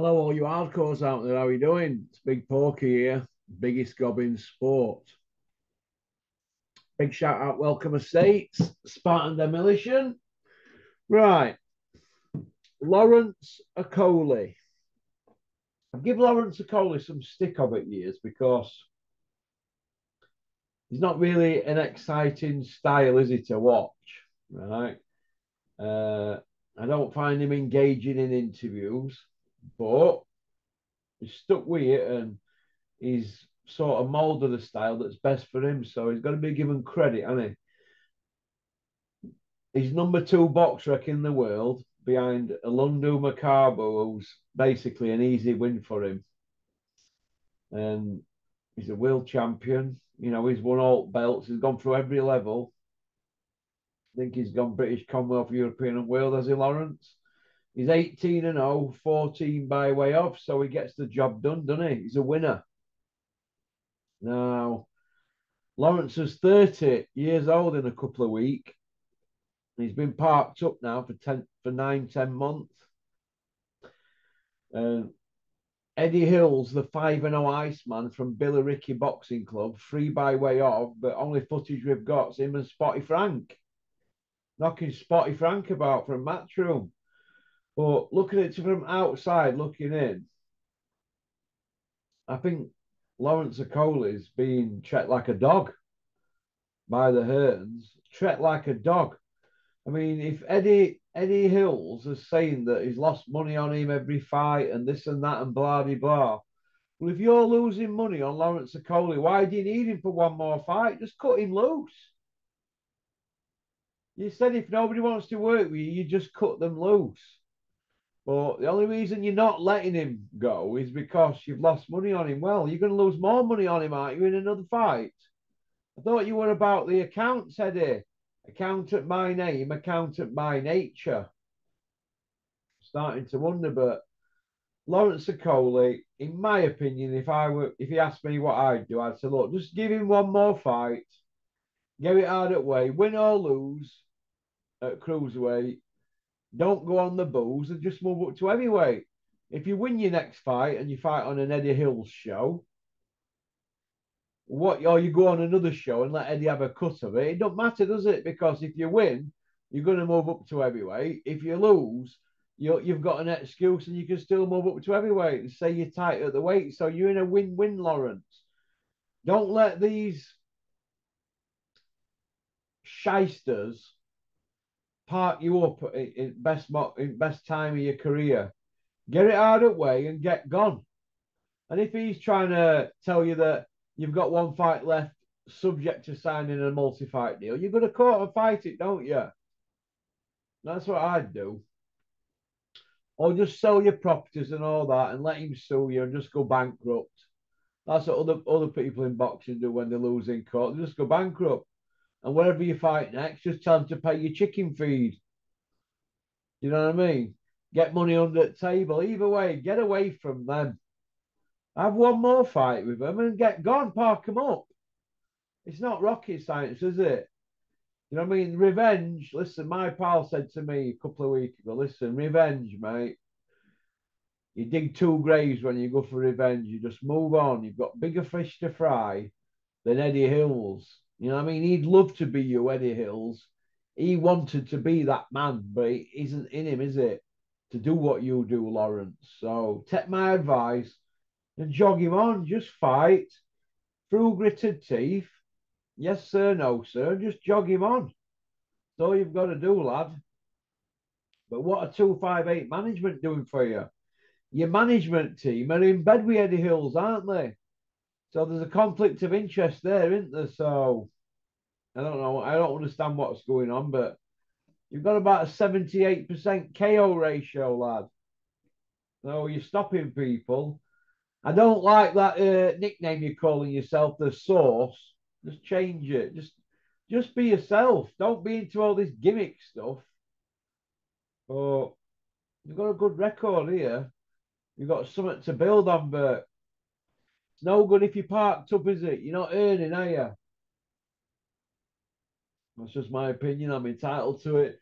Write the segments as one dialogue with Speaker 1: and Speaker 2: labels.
Speaker 1: Hello, all you hardcores out there. How are you doing? It's Big Porky here, biggest gob in sport. Big shout out, Welcome Estates, Spartan Demolition. Right, Lawrence Okoli. I've given Lawrence Okoli some stick of it years because he's not really an exciting style, is he, to watch? Right. Uh, I don't find him engaging in interviews, but he's stuck with it and he's sort of moulded a style that's best for him. So he's got to be given credit, hasn't he? He's number two box wreck in the world behind Alundu Macabo, who's basically an easy win for him. And he's a world champion. You know, he's won all belts. He's gone through every level. I think he's gone British, Commonwealth, European, and world, has he, Lawrence? He's 18 and 0, 14 by way of, so he gets the job done, doesn't he? He's a winner. Now, Lawrence is 30 years old in a couple of weeks. He's been parked up now for 9, 10 months. Eddie Hills, the 5-0 Iceman from Billericay Boxing Club, free by way of, but only footage we've got is him and Spotty Frank. Knocking Spotty Frank about from Matchroom. But looking at it from outside, looking in, I think Lawrence Okoli's being treated like a dog by the Hearns. Treated like a dog. I mean, if Eddie Hills is saying that he's lost money on him every fight and this and that and blah blah blah. Well, if you're losing money on Lawrence Okoli, why do you need him for one more fight? Just cut him loose. You said if nobody wants to work with you, you just cut them loose. But the only reason you're not letting him go is because you've lost money on him. Well, you're going to lose more money on him, aren't you, in another fight? I thought you were about the accounts, Eddie. Account at my name, account at my nature. Starting to wonder, but Lawrence Okoli, in my opinion, if he asked me what I'd do, I'd say, look, just give him one more fight, get it out of the way, win or lose at cruiserweight, don't go on the booze and just move up to heavyweight. If you win your next fight and you fight on an Eddie Hills show, or you go on another show and let Eddie have a cut of it, it don't matter, does it? Because if you win, you're going to move up to heavyweight. If you lose, you've got an excuse and you can still move up to heavyweight and say you're tight at the weight. So you're in a win-win, Lawrence. Don't let these shysters park you up in best time of your career. Get it out of the way and get gone. And if he's trying to tell you that you've got one fight left, subject to signing a multi-fight deal, you're going to court and fight it, don't you? That's what I'd do. Or just sell your properties and all that and let him sue you and just go bankrupt. That's what other people in boxing do when they lose in court. They just go bankrupt. And wherever you fight next, just tell them to pay your chicken feed. You know what I mean? Get money under the table. Either way, get away from them. Have one more fight with them and get gone, park them up. It's not rocket science, is it? You know what I mean? Revenge. Listen, my pal said to me a couple of weeks ago, listen, revenge, mate. You dig two graves when you go for revenge. You just move on. You've got bigger fish to fry than Eddie Hills. You know what I mean? He'd love to be you, Eddie Hills. He wanted to be that man, but it isn't in him, is it? To do what you do, Lawrence. So take my advice and jog him on. Just fight through gritted teeth. Yes, sir, no, sir. Just jog him on. That's all you've got to do, lad. But what are 258 management doing for you? Your management team are in bed with Eddie Hills, aren't they? So there's a conflict of interest there, isn't there? So I don't know. I don't understand what's going on, but you've got about a 78% KO ratio, lad. So you're stopping people. I don't like that nickname you're calling yourself, the Source. Just change it. Just be yourself. Don't be into all this gimmick stuff. But you've got a good record here. You've got something to build on, but it's no good if you're parked up, is it? You're not earning, are you? That's just my opinion. I'm entitled to it.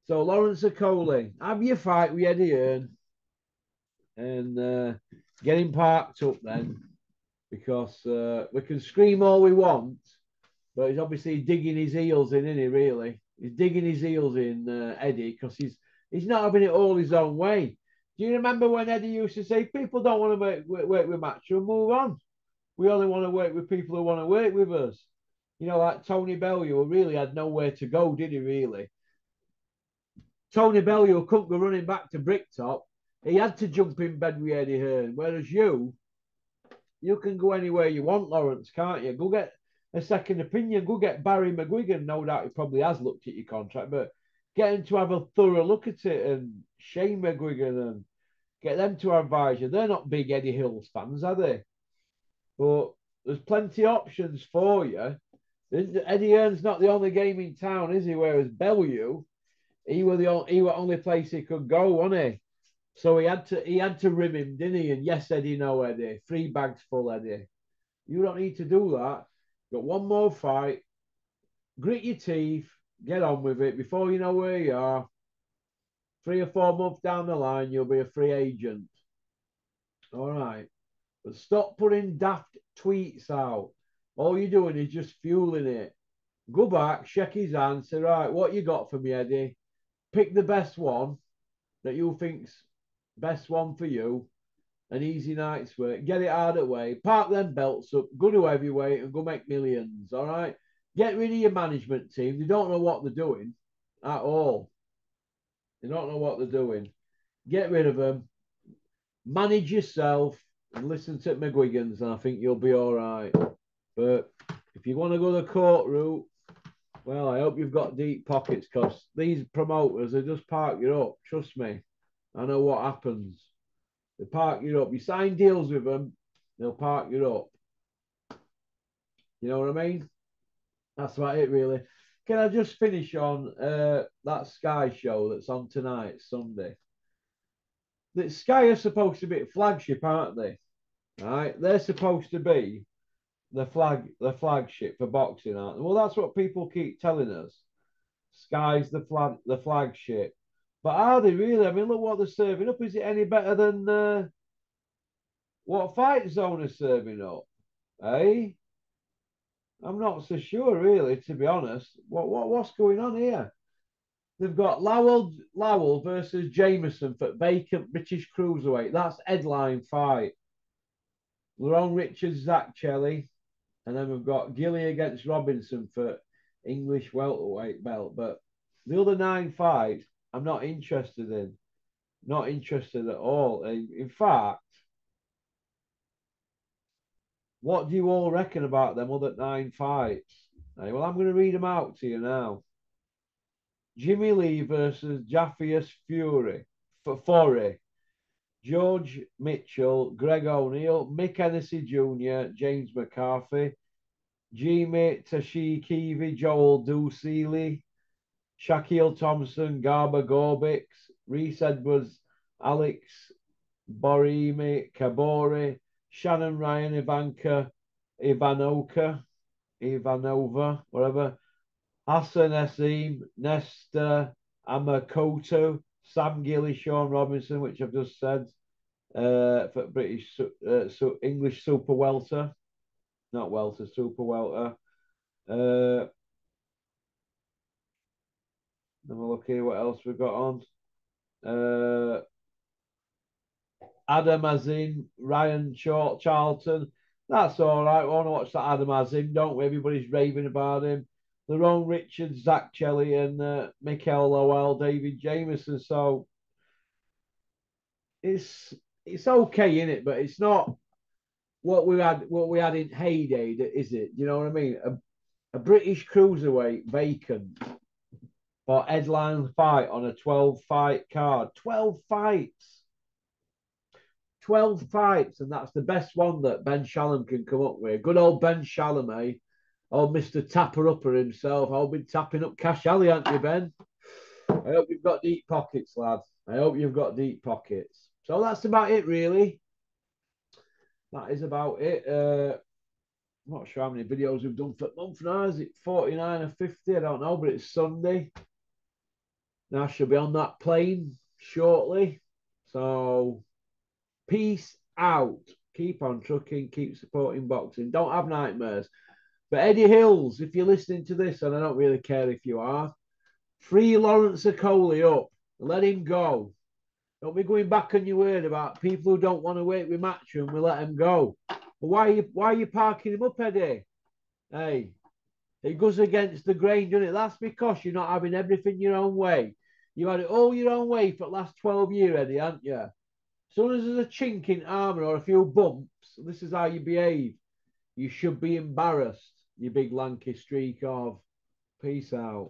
Speaker 1: So Lawrence Okoli, have your fight with Eddie Hearn. and get him parked up then, because we can scream all we want, but he's obviously digging his heels in, isn't he? Really, he's digging his heels in, Eddie, because he's not having it all his own way. Do you remember when Eddie used to say, "People don't want to work with Macho, move on. We only want to work with people who want to work with us." You know, like Tony Bellew, who really had nowhere to go, did he? Really, Tony Bellew couldn't go running back to Bricktop. He had to jump in bed with Eddie Hearn. Whereas you can go anywhere you want, Lawrence, can't you? Go get a second opinion. Go get Barry McGuigan. No doubt he probably has looked at your contract, but get him to have a thorough look at it, and Shane McGuigan, and get them to advise you. They're not big Eddie Hills fans, are they? But there's plenty of options for you. Eddie Hearn's not the only game in town, is he? Whereas Bellew, he were only place he could go, wasn't he? So he had to rim him, didn't he? And yes, Eddie, no, Eddie. 3 bags full, Eddie. You don't need to do that. Got one more fight. Grit your teeth. Get on with it. Before you know where you are, 3 or 4 months down the line, you'll be a free agent. All right. But stop putting daft tweets out. All you're doing is just fueling it. Go back, shake his hand, say, right, what you got for me, Eddie? Pick the best one that you think's best one for you. An easy night's work. Get it hard away. Park them belts up. Go to heavyweight and go make millions. All right. Get rid of your management team. They don't know what they're doing at all. They don't know what they're doing. Get rid of them. Manage yourself and listen to McGuigan's, and I think you'll be all right. But if you want to go the court route, well, I hope you've got deep pockets, because these promoters, they just park you up. Trust me. I know what happens. They park you up. You sign deals with them, they'll park you up. You know what I mean? That's about it, really. Can I just finish on that Sky show that's on tonight, Sunday? The Sky are supposed to be a flagship, aren't they? All right, they're supposed to be the flagship for boxing, aren't they? Well, that's what people keep telling us. Sky's the flagship, but are they really? I mean, look what they're serving up. Is it any better than what Fight Zone is serving up? Eh? I'm not so sure, really, to be honest. What's going on here? They've got Lowell versus Jameson for vacant British cruiserweight. That's headline fight. Lerone Richards, Zach Chelly, and then we've got Gilly against Robinson for English welterweight belt. But the other 9 fights, I'm not interested in. Not interested at all. In fact, what do you all reckon about them other 9 fights? Well, I'm going to read them out to you now. Jimmy Lee versus Jaffius Fury for Forey. George Mitchell, Greg O'Neill, Mick Hennessy Jr., James McCarthy, Jimmy Tashikivi, Joel Ducey, Shaquille Thompson, Garba Gorbix, Reese Edwards, Alex Borimi, Kabori, Shannon Ryan, Ivanova, whatever, Hassan Esseem, Nesta Amakoto, Sam Gilly, Sean Robinson, which I've just said, for British, English super welter, not welter, super welter. Have a look here. What else we've got on? Adam Azim, Ryan Charlton. That's all right. We want to watch that Adam Azim, don't we? Everybody's raving about him. Lerone Richards, Zach Chelly, and Mikel Lowell, David Jameson. So it's okay in it, but it's not what we had in heyday, is it? You know what I mean? A British cruiserweight vacant for headline fight on a 12-fight card. 12 fights. 12 fights, and that's the best one that Ben Shalom can come up with. Good old Ben Shalom, eh? Old Mr. Tapper Upper himself. I've been tapping up Cash Alley, haven't you, Ben? I hope you've got deep pockets, lad. I hope you've got deep pockets. So that's about it, really. That is about it. I'm not sure how many videos we've done for a month now. Is it 49 or 50? I don't know, but it's Sunday. Now I shall be on that plane shortly. So Peace out. Keep on trucking, keep supporting boxing. Don't have nightmares. But Eddie Hills, if you're listening to this, and I don't really care if you are, free Lawrence Okoli up. Let him go. Don't be going back on your word about people who don't want to wait with Matchroom. We let them go. But why are you parking him up, Eddie? Hey, it goes against the grain, doesn't it? That's because you're not having everything your own way. You had it all your own way for the last 12 years, Eddie, haven't you? As soon as there's a chink in armour or a few bumps, this is how you behave. You should be embarrassed, you big lanky streak of. Peace out.